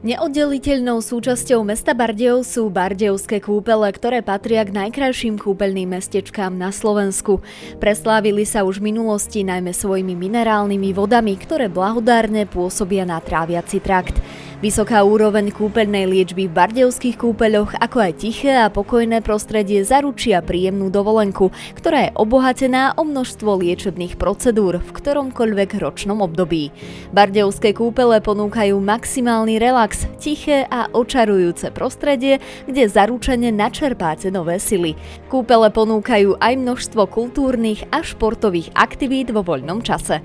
Neoddeliteľnou súčasťou mesta Bardejov sú Bardejovské kúpele, ktoré patria k najkrajším kúpeľným mestečkám na Slovensku. Preslávili sa už v minulosti najmä svojimi minerálnymi vodami, ktoré blahodárne pôsobia na tráviaci trakt. Vysoká úroveň kúpeľnej liečby v bardejovských kúpeľoch, ako aj tiché a pokojné prostredie zaručia príjemnú dovolenku, ktorá je obohatená o množstvo liečebných procedúr v ktoromkoľvek ročnom období. Bardejovské kúpele ponúkajú maximálny relax, tiché a očarujúce prostredie, kde zaručene načerpáte nové sily. Kúpele ponúkajú aj množstvo kultúrnych a športových aktivít vo voľnom čase.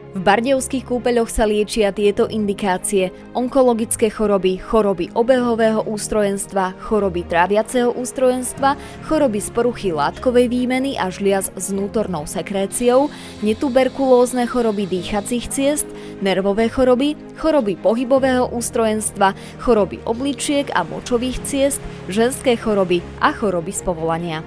V bardejovských kúpeľoch sa liečia tieto indikácie: onkologické choroby, choroby obehového ústrojenstva, choroby tráviaceho ústrojenstva, choroby z poruchy látkovej výmeny a žliaz s vnútornou sekréciou, netuberkulózne choroby dýchacích ciest, nervové choroby, choroby pohybového ústrojenstva, choroby obličiek a močových ciest, ženské choroby a choroby z povolania.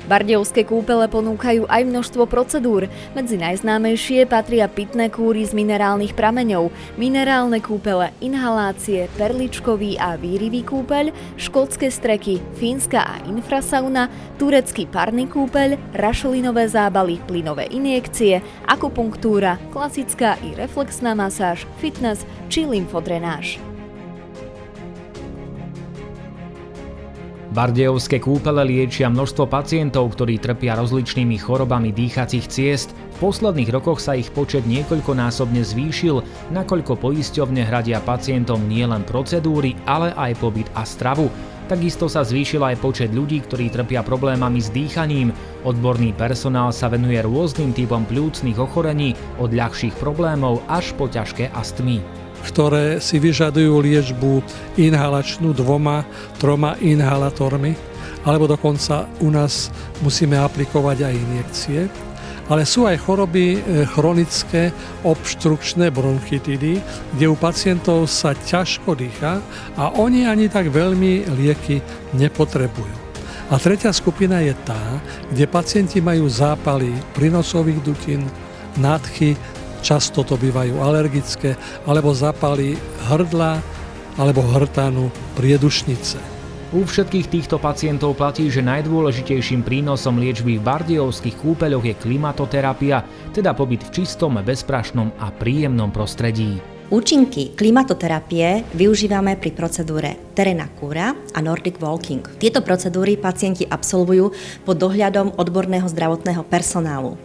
Bardejovské kúpele ponúkajú aj množstvo procedúr. Medzi najznámejšie patria pitné kúry z minerálnych prameňov, minerálne kúpele, inhalácie, perličkový a výrivý kúpeľ, škótske streky, fínska a infrasauna, turecký parný kúpeľ, rašelinové zábaly, plynové injekcie, akupunktúra, klasická i reflexná masáž, fitness či lymfodrenáž. Bardejovské kúpele liečia množstvo pacientov, ktorí trpia rozličnými chorobami dýchacích ciest. V posledných rokoch sa ich počet niekoľkonásobne zvýšil, nakoľko poisťovne hradia pacientom nielen procedúry, ale aj pobyt a stravu. Takisto sa zvýšil aj počet ľudí, ktorí trpia problémami s dýchaním. Odborný personál sa venuje rôznym typom pľúcnych ochorení, od ľahších problémov až po ťažké astmy, ktoré si vyžadujú liečbu inhalačnú 2-3 inhalátormi, alebo dokonca u nás musíme aplikovať aj injekcie. Ale sú aj choroby chronické obštrukčné bronchitidy, kde u pacientov sa ťažko dýcha a oni ani tak veľmi lieky nepotrebujú. A tretia skupina je tá, kde pacienti majú zápaly prínosových dutín, nádchy, často to bývajú alergické, alebo zápaly hrdla alebo hrtanu priedušnice. U všetkých týchto pacientov platí, že najdôležitejším prínosom liečby v bardejovských kúpeľoch je klimatoterapia, teda pobyt v čistom, bezprašnom a príjemnom prostredí. Účinky klimatoterapie využívame pri procedúre Terénna cura a Nordic walking. Tieto procedúry pacienti absolvujú pod dohľadom odborného zdravotného personálu.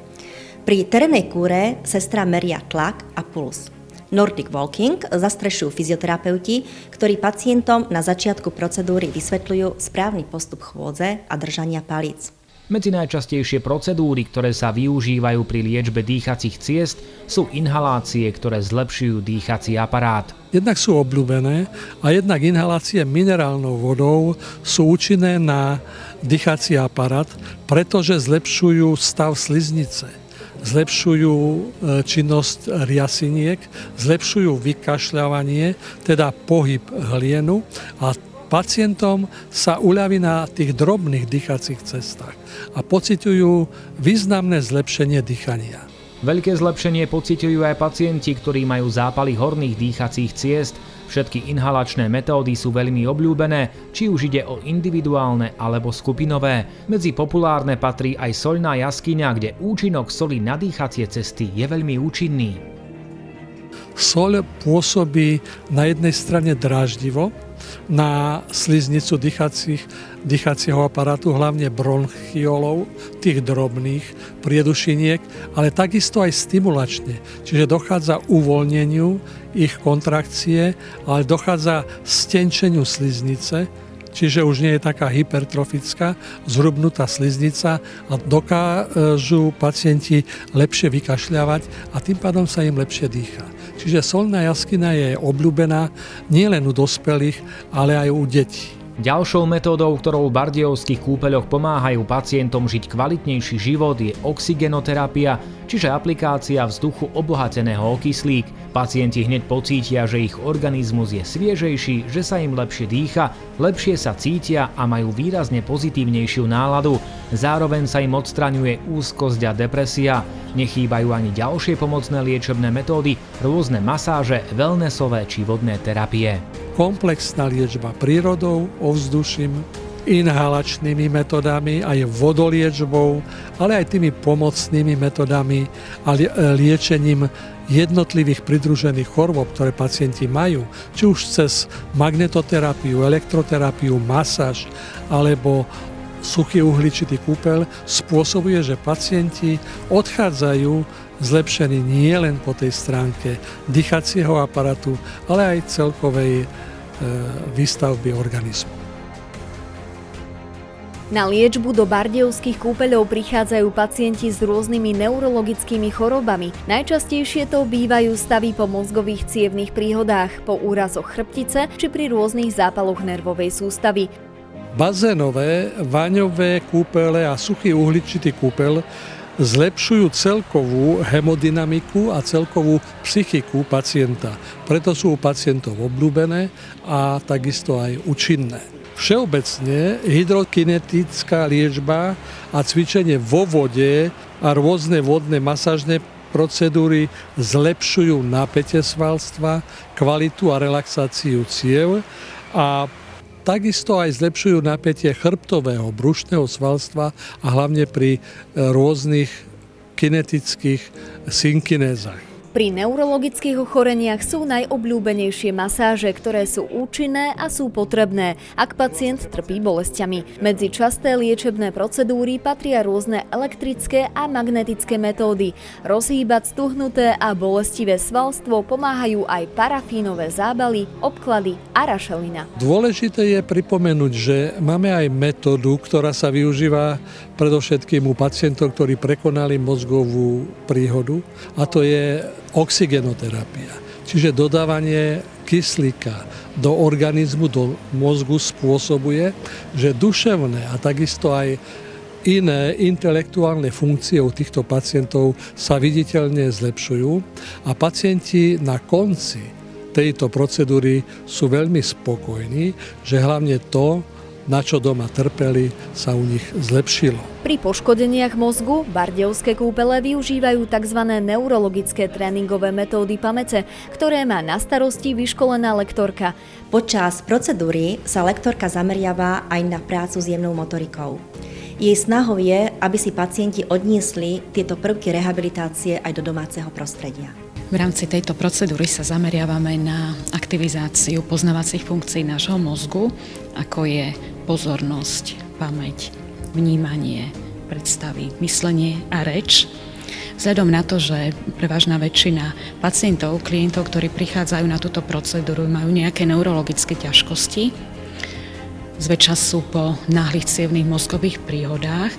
Pri terénnej kúre sestra meria tlak a puls. Nordic walking zastrešujú fyzioterapeuti, ktorí pacientom na začiatku procedúry vysvetľujú správny postup chôdze a držania palíc. Medzi najčastejšie procedúry, ktoré sa využívajú pri liečbe dýchacích ciest, sú inhalácie, ktoré zlepšujú dýchací aparát. Jednak sú obľúbené a jednak inhalácie minerálnou vodou sú účinné na dýchací aparát, pretože zlepšujú stav sliznice. Zlepšujú činnosť riasiniek, zlepšujú vykašľavanie, teda pohyb hlienu a pacientom sa uľaví na tých drobných dýchacích cestách a pociťujú významné zlepšenie dýchania. Veľké zlepšenie pociťujú aj pacienti, ktorí majú zápaly horných dýchacích ciest. Všetky inhalačné metódy sú veľmi obľúbené, či už ide o individuálne alebo skupinové. Medzi populárne patrí aj soľná jaskyňa, kde účinok soli na dýchacie cesty je veľmi účinný. Soľ pôsobí na jednej strane dráždivo na sliznicu dýchacieho aparátu, hlavne bronchiolov, tých drobných priedušiniek, ale takisto aj stimulačne. Čiže dochádza uvoľneniu ich kontrakcie, ale dochádza stenčeniu sliznice, čiže už nie je taká hypertrofická, zhrubnutá sliznica a dokážu pacienti lepšie vykašľavať a tým pádom sa im lepšie dýcha. Čiže soľná jaskyňa je obľúbená nielen u dospelých, ale aj u detí. Ďalšou metódou, ktorou v bardejovských kúpeľoch pomáhajú pacientom žiť kvalitnejší život, je oxygenoterapia, čiže aplikácia vzduchu obohateného o kyslík. Pacienti hneď pocítia, že ich organizmus je sviežejší, že sa im lepšie dýcha, lepšie sa cítia a majú výrazne pozitívnejšiu náladu. Zároveň sa im odstraňuje úzkosť a depresia. Nechýbajú ani ďalšie pomocné liečebné metódy, rôzne masáže, wellnessové či vodné terapie. komplexná liečba prírodou, ovzduším, inhalačnými metodami, aj vodoliečbou, ale aj tými pomocnými metodami a liečením jednotlivých pridružených chorôb, ktoré pacienti majú, či už cez magnetoterapiu, elektroterapiu, masáž alebo suchý uhličitý kúpeľ, spôsobuje, že pacienti odchádzajú zlepšení nie len po tej stránke dýchacieho aparátu, ale aj celkovej výstavby organizmu. Na liečbu do bardejovských kúpeľov prichádzajú pacienti s rôznymi neurologickými chorobami. Najčastejšie to bývajú stavy po mozgových cievnych príhodách, po úrazoch chrbtice či pri rôznych zápaloch nervovej sústavy. Bazénové, vaňové kúpele a suchý uhličitý kúpeľ zlepšujú celkovú hemodynamiku a celkovú psychiku pacienta. Preto sú u pacientov obľúbené a takisto aj účinné. Všeobecne hydrokinetická liečba a cvičenie vo vode a rôzne vodné masážne procedúry zlepšujú napätie svalstva, kvalitu a relaxáciu ciev a takisto aj zlepšujú napätie chrbtového, brušného svalstva a hlavne pri rôznych kinetických synkinézach. Pri neurologických ochoreniach sú najobľúbenejšie masáže, ktoré sú účinné a sú potrebné, ak pacient trpí bolestiami. Medzi časté liečebné procedúry patria rôzne elektrické a magnetické metódy. Rozhýbať stuhnuté a bolestivé svalstvo pomáhajú aj parafínové zábaly, obklady a rašelina. Dôležité je pripomenúť, že máme aj metódu, ktorá sa využíva predovšetkým u pacientov, ktorí prekonali mozgovú príhodu, a to je oxygenoterapia. Čiže dodávanie kyslíka do organizmu, do mozgu spôsobuje, že duševné a takisto aj iné intelektuálne funkcie u týchto pacientov sa viditeľne zlepšujú a pacienti na konci tejto procedúry sú veľmi spokojní, že hlavne to, na čo doma trpeli, sa u nich zlepšilo. Pri poškodeniach mozgu bardejovské kúpele využívajú tzv. Neurologické tréningové metódy pamäte, ktoré má na starosti vyškolená lektorka. Počas procedúry sa lektorka zameriava aj na prácu s jemnou motorikou. Jej snahou je, aby si pacienti odniesli tieto prvky rehabilitácie aj do domáceho prostredia. V rámci tejto procedúry sa zameriavame na aktivizáciu poznávacích funkcií nášho mozgu, ako je pozornosť, pamäť, vnímanie, predstavy, myslenie a reč. Vzhľadom na to, že prevažná väčšina pacientov, klientov, ktorí prichádzajú na túto procedúru, majú nejaké neurologické ťažkosti, zväčša sú po náhlych cievnych mozgových príhodách,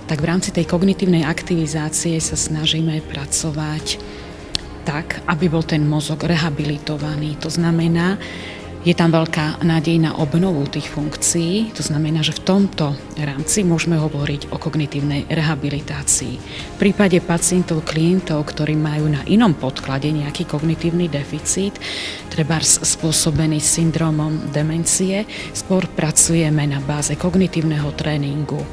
tak v rámci tej kognitívnej aktivizácie sa snažíme pracovať tak, aby bol ten mozog rehabilitovaný. To znamená, je tam veľká nádej na obnovu tých funkcií, to znamená, že v tomto rámci môžeme hovoriť o kognitívnej rehabilitácii. V prípade pacientov, klientov, ktorí majú na inom podklade nejaký kognitívny deficit, trebárs spôsobený syndromom demencie, skôr pracujeme na báze kognitívneho tréningu,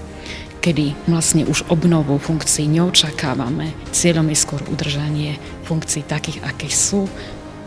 kedy vlastne už obnovu funkcií neočakávame. Cieľom je skôr udržanie funkcií takých, aké sú,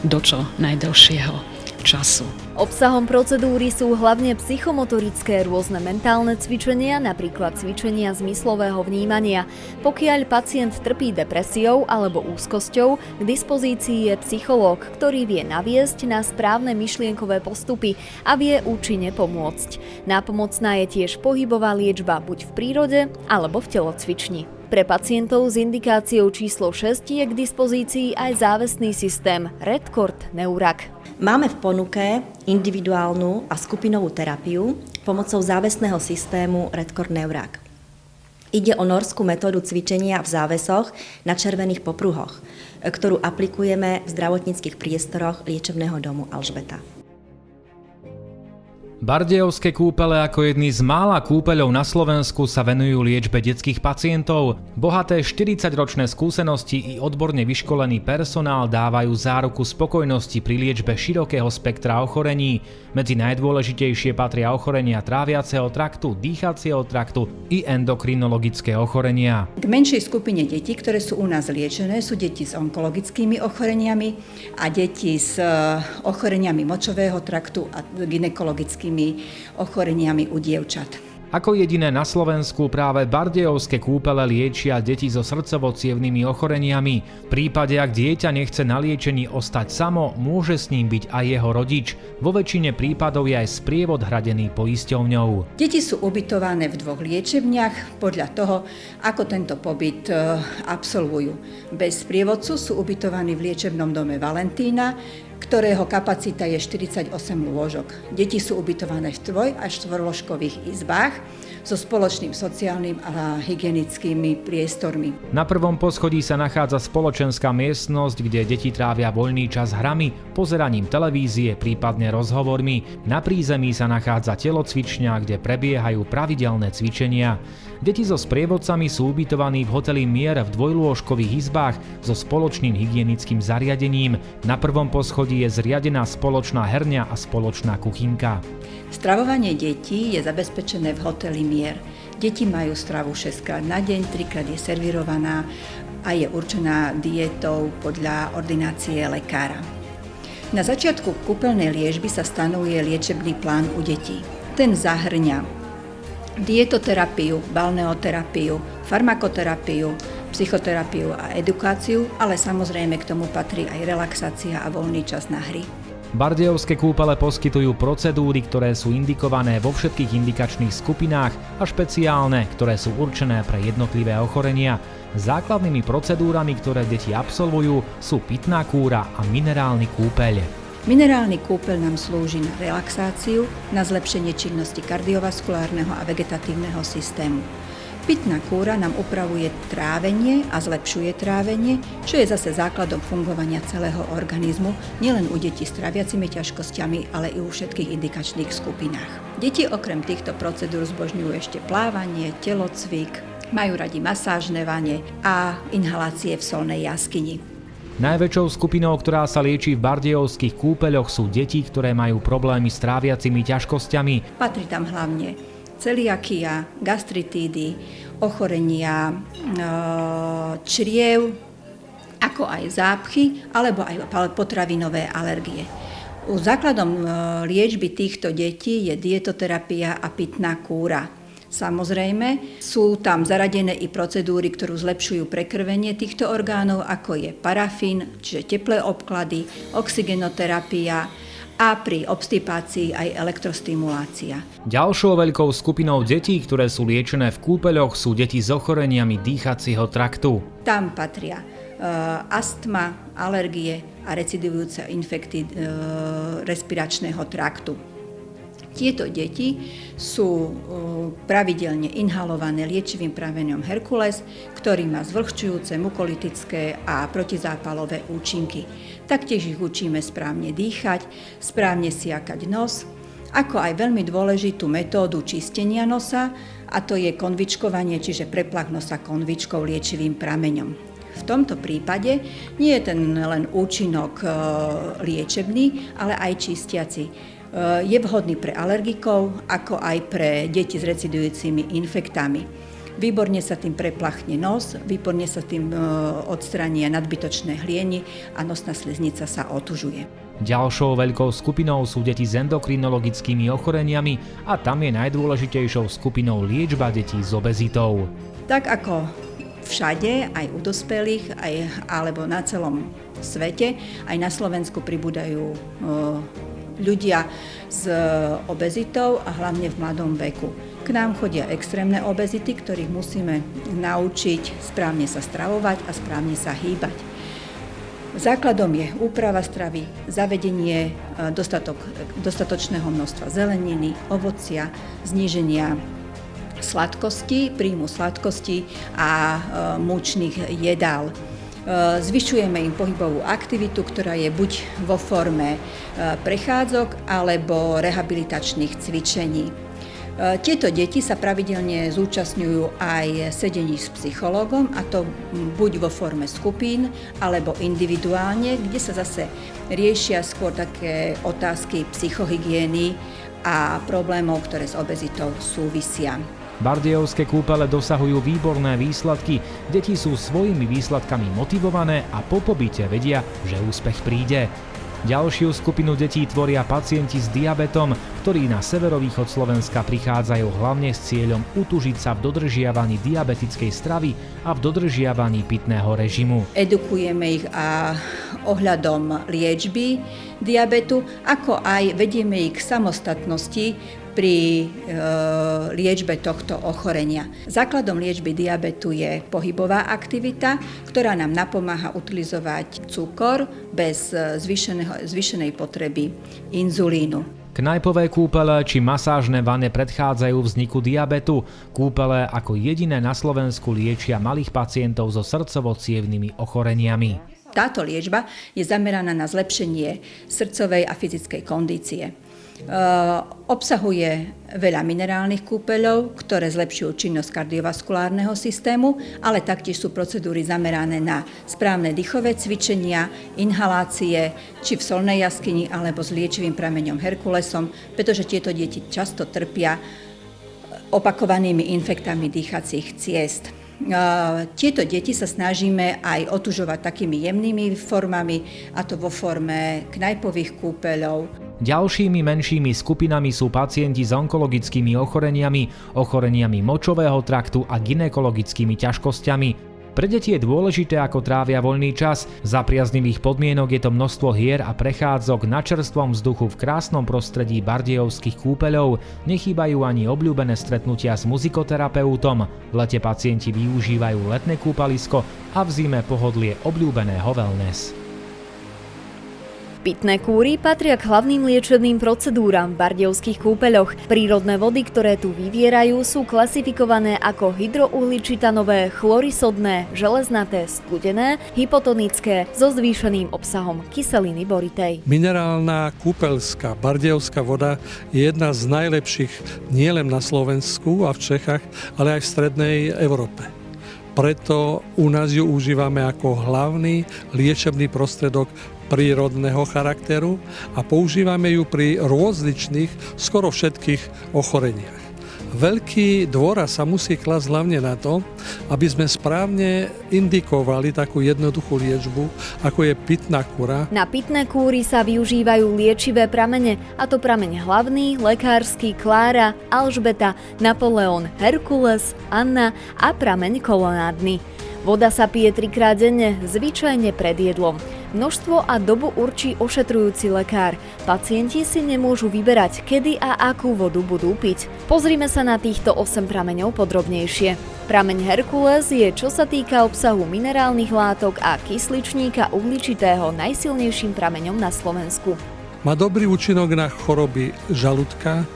do čo najdlhšieho času. Obsahom procedúry sú hlavne psychomotorické rôzne mentálne cvičenia, napríklad cvičenia zmyslového vnímania. Pokiaľ pacient trpí depresiou alebo úzkosťou, k dispozícii je psychológ, ktorý vie naviesť na správne myšlienkové postupy a vie účinne pomôcť. Nápomocná je tiež pohybová liečba buď v prírode alebo v telocvični. Pre pacientov s indikáciou číslo 6 je k dispozícii aj závesný systém Redcord Neurac. Máme v ponuke individuálnu a skupinovú terapiu pomocou závesného systému Redcord Neurac. Ide o norskú metódu cvičenia v závesoch na červených popruhoch, ktorú aplikujeme v zdravotníckych priestoroch liečebného domu Alžbeta. Bardejovské kúpele ako jedny z mála kúpeľov na Slovensku sa venujú liečbe detských pacientov. Bohaté 40-ročné skúsenosti i odborne vyškolený personál dávajú záruku spokojnosti pri liečbe širokého spektra ochorení. Medzi najdôležitejšie patria ochorenia tráviaceho traktu, dýchacieho traktu i endokrinologické ochorenia. K menšej skupine detí, ktoré sú u nás liečené, sú deti s onkologickými ochoreniami a deti s ochoreniami močového traktu a gynekologickými ochoreniami u dievčat. Ako jediné na Slovensku práve bardejovské kúpele liečia deti so srdcovo-cievnymi ochoreniami. V prípade, ak dieťa nechce na liečení ostať samo, môže s ním byť aj jeho rodič. Vo väčšine prípadov je aj sprievod hradený poisťovňou. Deti sú ubytované v 2 liečebniach podľa toho, ako tento pobyt absolvujú. Bez sprievodcu sú ubytovaní v liečebnom dome Valentína, ktorého kapacita je 48 lôžok. Deti sú ubytované v 3- až 4-lôžkových izbách so spoločným sociálnym a hygienickými priestormi. Na prvom poschodí sa nachádza spoločenská miestnosť, kde deti trávia voľný čas hrami, pozeraním televízie, prípadne rozhovormi. Na prízemí sa nachádza telocvičňa, kde prebiehajú pravidelné cvičenia. Deti so sprievodcami sú ubytovaní v hoteli Mier v 2-lôžkových izbách so spoločným hygienickým zariadením. Na prvom poschodí je zriadená spoločná herňa a spoločná kuchynka. Stravovanie detí je zabezpečené v hoteli Mier. Deti majú stravu 6-krát na deň, 3-krát je servírovaná a je určená diétou podľa ordinácie lekára. Na začiatku kúpeľnej liečby sa stanovuje liečebný plán u detí. Ten zahŕňa dietoterapiu, balneoterapiu, farmakoterapiu, psychoterapiu a edukáciu, ale samozrejme k tomu patrí aj relaxácia a voľný čas na hry. Bardejovské kúpele poskytujú procedúry, ktoré sú indikované vo všetkých indikačných skupinách a špeciálne, ktoré sú určené pre jednotlivé ochorenia. Základnými procedúrami, ktoré deti absolvujú, sú pitná kúra a minerálny kúpeľ. Minerálny kúpeľ nám slúži na relaxáciu, na zlepšenie činnosti kardiovaskulárneho a vegetatívneho systému. Pitná kúra nám upravuje trávenie a zlepšuje trávenie, čo je zase základom fungovania celého organizmu, nielen u detí s tráviacimi ťažkosťami, ale i u všetkých indikačných skupinách. Deti okrem týchto procedúr zbožňujú ešte plávanie, telocvik, majú radi masážne vane a inhalácie v solnej jaskyni. Najväčšou skupinou, ktorá sa lieči v bardejovských kúpeľoch, sú deti, ktoré majú problémy s tráviacimi ťažkosťami. Patrí tam hlavne celiakia, gastritídy, ochorenia čriev, ako aj zápchy, alebo aj potravinové alergie. Základom liečby týchto detí je dietoterapia a pitná kúra. Samozrejme, sú tam zaradené i procedúry, ktoré zlepšujú prekrvenie týchto orgánov, ako je parafín, čiže teplé obklady, oxygenoterapia a pri obstipácii aj elektrostimulácia. Ďalšou veľkou skupinou detí, ktoré sú liečené v kúpeľoch, sú deti s ochoreniami dýchacieho traktu. Tam patria astma, alergie a recidujúce infekty respiračného traktu. Tieto deti sú pravidelne inhalované liečivým prameňom Herkules, ktorý má zvlhčujúce, mukolitické a protizápalové účinky. Taktiež ich učíme správne dýchať, správne siakať nos, ako aj veľmi dôležitú metódu čistenia nosa, a to je konvičkovanie, čiže preplach nosa konvičkou liečivým prameňom. V tomto prípade nie je ten len účinok liečebný, ale aj čistiaci. Je vhodný pre alergikov, ako aj pre deti s recidujúcimi infektami. Výborne sa tým preplachne nos, výborne sa tým odstrania nadbytočné hlieny a nosná sliznica sa otužuje. Ďalšou veľkou skupinou sú deti s endokrinologickými ochoreniami a tam je najdôležitejšou skupinou liečba detí s obezitou. Tak ako všade, aj u dospelých, alebo na celom svete, aj na Slovensku pribúdajú ľudia s obezitou a hlavne v mladom veku. K nám chodia extrémne obezity, ktorých musíme naučiť správne sa stravovať a správne sa hýbať. Základom je úprava stravy, zavedenie dostatočného množstva zeleniny, ovocia, zníženia sladkosti, príjmu sladkosti a múčnych jedál. Zvyšujeme im pohybovú aktivitu, ktorá je buď vo forme prechádzok alebo rehabilitačných cvičení. Tieto deti sa pravidelne zúčastňujú aj sedení s psychológom, a to buď vo forme skupín alebo individuálne, kde sa zase riešia skôr také otázky psychohygieny a problémov, ktoré s obezitou súvisia. Bardejovské kúpele dosahujú výborné výsledky, deti sú svojimi výsledkami motivované a po pobyte vedia, že úspech príde. Ďalšiu skupinu detí tvoria pacienti s diabetom, ktorí na severovýchod Slovenska prichádzajú hlavne s cieľom utužiť sa v dodržiavaní diabetickej stravy a v dodržiavaní pitného režimu. Edukujeme ich ohľadom liečby diabetu, ako aj vedieme ich k samostatnosti pri liečbe tohto ochorenia. Základom liečby diabetu je pohybová aktivita, ktorá nám napomáha utilizovať cukor bez zvýšenej potreby inzulínu. Knajpové kúpele či masážne vane predchádzajú vzniku diabetu. Kúpele ako jediné na Slovensku liečia malých pacientov so srdcovo-cievnymi ochoreniami. Táto liečba je zameraná na zlepšenie srdcovej a fyzickej kondície. Obsahuje veľa minerálnych kúpeľov, ktoré zlepšujú činnosť kardiovaskulárneho systému, ale taktiež sú procedúry zamerané na správne dýchové cvičenia, inhalácie, či v solnej jaskyni alebo s liečivým prameňom Herkulesom, pretože tieto deti často trpia opakovanými infektami dýchacích ciest. Tieto deti sa snažíme aj otužovať takými jemnými formami, a to vo forme knajpových kúpeľov. Ďalšími menšími skupinami sú pacienti s onkologickými ochoreniami močového traktu a gynekologickými ťažkosťami. Pre deti je dôležité, ako trávia voľný čas. Za priaznivých podmienok je to množstvo hier a prechádzok na čerstvom vzduchu v krásnom prostredí bardejovských kúpeľov. Nechýbajú ani obľúbené stretnutia s muzikoterapeutom. V lete pacienti využívajú letné kúpalisko a v zime pohodlie obľúbeného wellness. Pitné kúry patria k hlavným liečebným procedúram v bardejovských kúpeľoch. Prírodné vody, ktoré tu vyvierajú, sú klasifikované ako hydrouhličitanové, chlorisodné, železnaté, studené, hypotonické so zvýšeným obsahom kyseliny boritej. Minerálna kúpeľská bardejovská voda je jedna z najlepších nielen na Slovensku a v Čechách, ale aj v strednej Európe. Preto u nás ju užívame ako hlavný liečebný prostredok prírodného charakteru a používame ju pri rôzličných, skoro všetkých ochoreniach. Veľký dôraz sa musí klasť hlavne na to, aby sme správne indikovali takú jednoduchú liečbu, ako je pitná kúra. Na pitné kúry sa využívajú liečivé pramene, a to prameň hlavný, lekársky, Klára, Alžbeta, Napoleon, Herkules, Anna a prameň kolonádny. Voda sa pije 3-krát denne, zvyčajne pred jedlom. Množstvo a dobu určí ošetrujúci lekár. Pacienti si nemôžu vyberať, kedy a akú vodu budú piť. Pozrime sa na týchto 8 prameňov podrobnejšie. Prameň Herkules je, čo sa týka obsahu minerálnych látok a kysličníka uhličitého, najsilnejším prameňom na Slovensku. Má dobrý účinok na choroby žalúdka,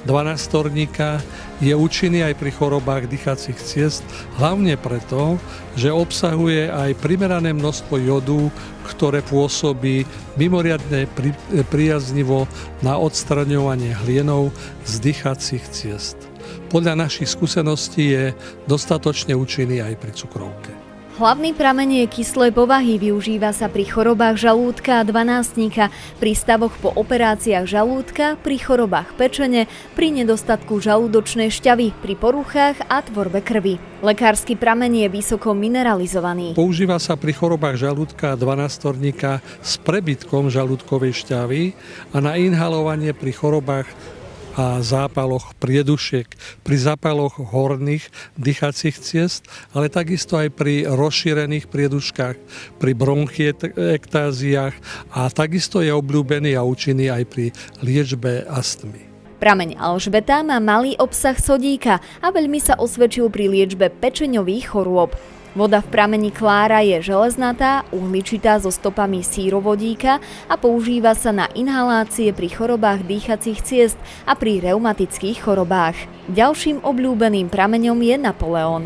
dvanástorníka, je účinný aj pri chorobách dýchacích ciest, hlavne preto, že obsahuje aj primerané množstvo jodu, ktoré pôsobí mimoriadne priaznivo na odstraňovanie hlienov z dýchacích ciest. Podľa našich skúseností je dostatočne účinný aj pri cukrovke. Hlavný prameň je kyslej povahy, využíva sa pri chorobách žalúdka a dvanásnika, pri stavoch po operáciách žalúdka, pri chorobách pečene, pri nedostatku žalúdočnej šťavy, pri poruchách a tvorbe krvi. Lekársky prameň je vysoko mineralizovaný. Používa sa pri chorobách žalúdka a dvanástorníka s prebytkom žalúdkovej šťavy a na inhalovanie pri chorobách a zápaloch priedušiek, pri zápaloch horných dýchacích ciest, ale takisto aj pri rozšírených prieduškách, pri bronchiektáziách a takisto je obľúbený a účinný aj pri liečbe astmy. Prameň Alžbeta má malý obsah sodíka a veľmi sa osvedčil pri liečbe pečeňových chorôb. Voda v prameni Klára je železnatá, uhličitá so stopami sírovodíka a používa sa na inhalácie pri chorobách dýchacích ciest a pri reumatických chorobách. Ďalším obľúbeným prameňom je Napoleon.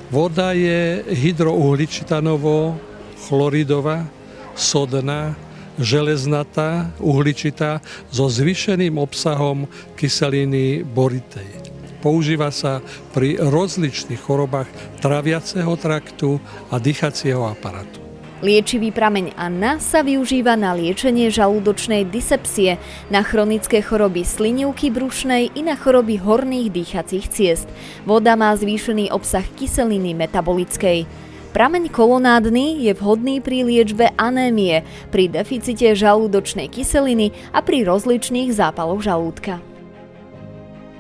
Voda je hydrouhličitanovo-chloridová, sodná, železnatá, uhličitá so zvýšeným obsahom kyseliny boritej. Používa sa pri rozličných chorobách traviaceho traktu a dýchacieho aparátu. Liečivý prameň Anna sa využíva na liečenie žalúdočnej dysepsie, na chronické choroby slinivky brušnej i na choroby horných dýchacích ciest. Voda má zvýšený obsah kyseliny metabolickej. Prameň kolonádny je vhodný pri liečbe anémie, pri deficite žalúdočnej kyseliny a pri rozličných zápaloch žalúdka.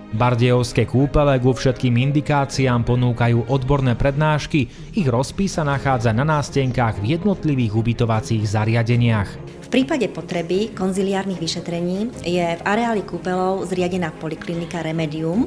Bardejovské kúpele ku všetkým indikáciám ponúkajú odborné prednášky, ich rozpis sa nachádza na nástenkách v jednotlivých ubytovacích zariadeniach. V prípade potreby konziliárnych vyšetrení je v areáli kúpeľov zriadená poliklinika Remedium,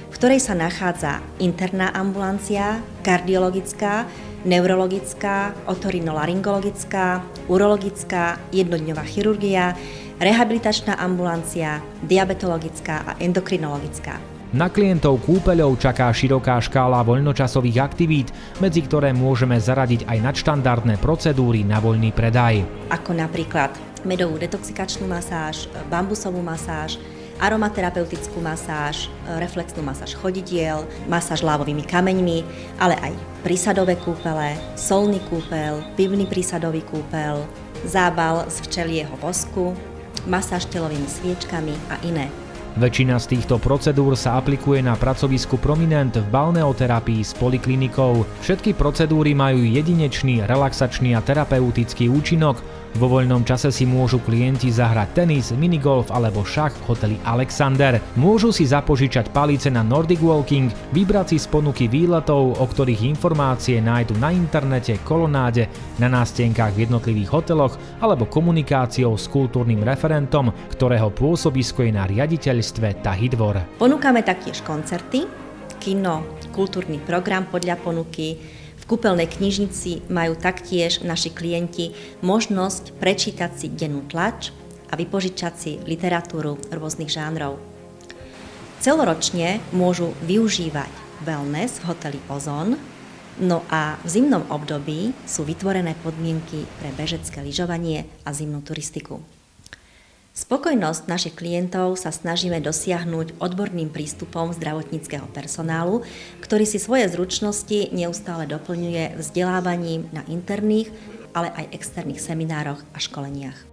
v ktorej sa nachádza interná ambulancia, kardiologická, neurologická, otorinolaryngologická, urologická, jednodňová chirurgia, rehabilitačná ambulancia, diabetologická a endokrinologická. Na klientov kúpeľov čaká široká škála voľnočasových aktivít, medzi ktoré môžeme zaradiť aj nadštandardné procedúry na voľný predaj. Ako napríklad medovú detoxikačnú masáž, bambusovú masáž, aromaterapeutickú masáž, reflexnú masáž chodidiel, masáž lávovými kameňmi, ale aj prísadové kúpele, solný kúpel, pivný prísadový kúpel, zábal z včelieho vosku, masáž telovými sviečkami a iné. Väčšina z týchto procedúr sa aplikuje na pracovisku Prominent v balneoterapii s poliklinikou. Všetky procedúry majú jedinečný, relaxačný a terapeutický účinok. Vo voľnom čase si môžu klienti zahrať tenis, minigolf alebo šach v hoteli Alexander. Môžu si zapožičať palice na Nordic Walking, vybrať si z ponuky výletov, o ktorých informácie nájdu na internete, kolonáde, na nástenkách v jednotlivých hoteloch alebo komunikáciou s kultúrnym referentom, ktorého pôsobisko je na riaditeľstve Tahidvor. Ponúkame taktiež koncerty, kino, kultúrny program podľa ponuky. V kúpeľnej knižnici majú taktiež naši klienti možnosť prečítať si dennú tlač a vypožičať si literatúru rôznych žánrov. Celoročne môžu využívať wellness v hoteli Ozon, no a v zimnom období sú vytvorené podmienky pre bežecké lyžovanie a zimnú turistiku. Spokojnosť našich klientov sa snažíme dosiahnuť odborným prístupom zdravotníckeho personálu, ktorý si svoje zručnosti neustále doplňuje vzdelávaním na interných, ale aj externých seminároch a školeniach.